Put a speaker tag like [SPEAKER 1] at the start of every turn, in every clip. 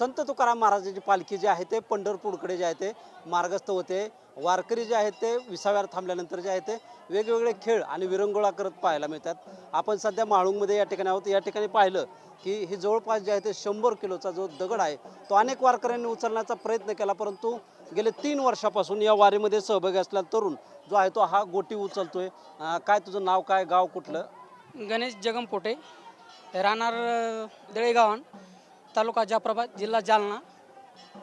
[SPEAKER 1] संत तुकाराम महाराजांची पालखी जी आहे ते पंढरपूरकडे जे आहे ते मार्गस्थ होते। वारकरी जे आहेत ते विसाव्यावर थांबल्यानंतर जे आहे ते वेगवेगळे खेळ आणि विरंगुळा करत पाहायला मिळतात। आपण सध्या माळुंगमध्ये या ठिकाणी आहोत। या ठिकाणी पाहिलं की ही जवळपास जे आहे ते 100 किलोचा जो दगड आहे तो अनेक वारकऱ्यांनी उचलण्याचा प्रयत्न केला, परंतु गेले 3 वर्षापासून या वारीमध्ये सहभागी असलेला तरुण जो आहे तो हा गोटी उचलतोय। काय तुझं नाव काय, गाव कुठलं?
[SPEAKER 2] गणेश जगम पोटे, राहणार दळेगावन, तालुका जाफराबाद, जिल्हा जालना।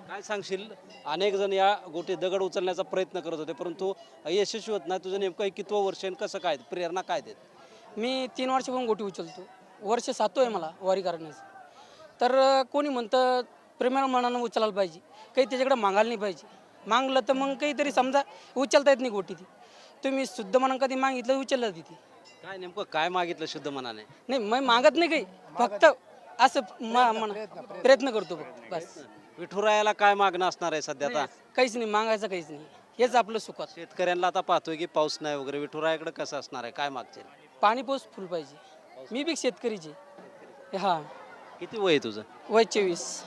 [SPEAKER 1] काय सांगशील? अनेक जण या गोटी दगड उचलण्याचा प्रयत्न करत होते, परंतु यशस्वी होत नाही। तुझं नेमकं कितवं वर्ष आणि कसं काय, प्रेरणा काय देत?
[SPEAKER 2] मी 3 वर्षापासून गोटी उचलतो, वर्ष 7वं आहे मला वारी करण्याचं। तर कोणी म्हणतं प्रेमाळ मनानं उचलायला पाहिजे, काही त्याच्याकडे मागायला नाही पाहिजे। मागलं तर मग काहीतरी समजा उचलता येत नाही गोटी ती। तुम्ही शुद्ध मनानं कधी मागितलं उचललं ती।
[SPEAKER 1] काय नेमकं काय मागितलं शुद्ध मनाने?
[SPEAKER 2] नाही, मी मागत नाही काही, फक्त असं प्रयत्न करतो बस।
[SPEAKER 1] विठुरायाला काय मागणं असणार आहे सध्या आता?
[SPEAKER 2] काहीच नाही मागायचं, काहीच नाही, हेच आपलं सुखात।
[SPEAKER 1] शेतकऱ्यांना आता पाहतोय की पाऊस नाही वगैरे, विठुरायाकडे कसं असणार आहे, काय मागचे?
[SPEAKER 2] पाणी पाऊस फुल पाहिजे। मी बी शेतकरीचे, हा।
[SPEAKER 1] किती वय आहे तुझं?
[SPEAKER 2] वय 24।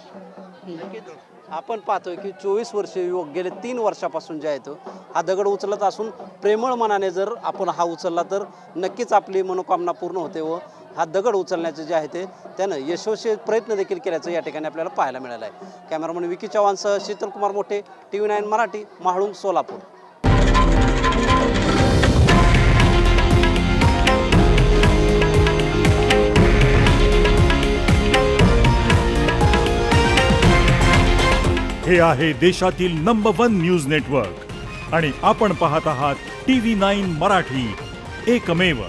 [SPEAKER 1] आपण पाहतोय की 24 वर्षीय युवक गेले 3 वर्षापासून जे आहे तो हा दगड उचलत असून प्रेमळ मनाने जर आपण हा उचलला तर नक्कीच आपली मनोकामना पूर्ण होते व हा दगड उचलण्याचे जे आहे ते त्यानं यशस्वी प्रयत्न देखील केल्याचं या ठिकाणी आपल्याला पाहायला मिळालं आहे। कॅमेरामन विकी चव्हाणसह शीतल कुमार मोठे, TV9 मराठी, माळुंग, सोलापूर।
[SPEAKER 3] हे आहे देशातील नंबर 1 न्यूज नेटवर्क आणि आपण पाहत आहात TV9 मराठी, एकमेव।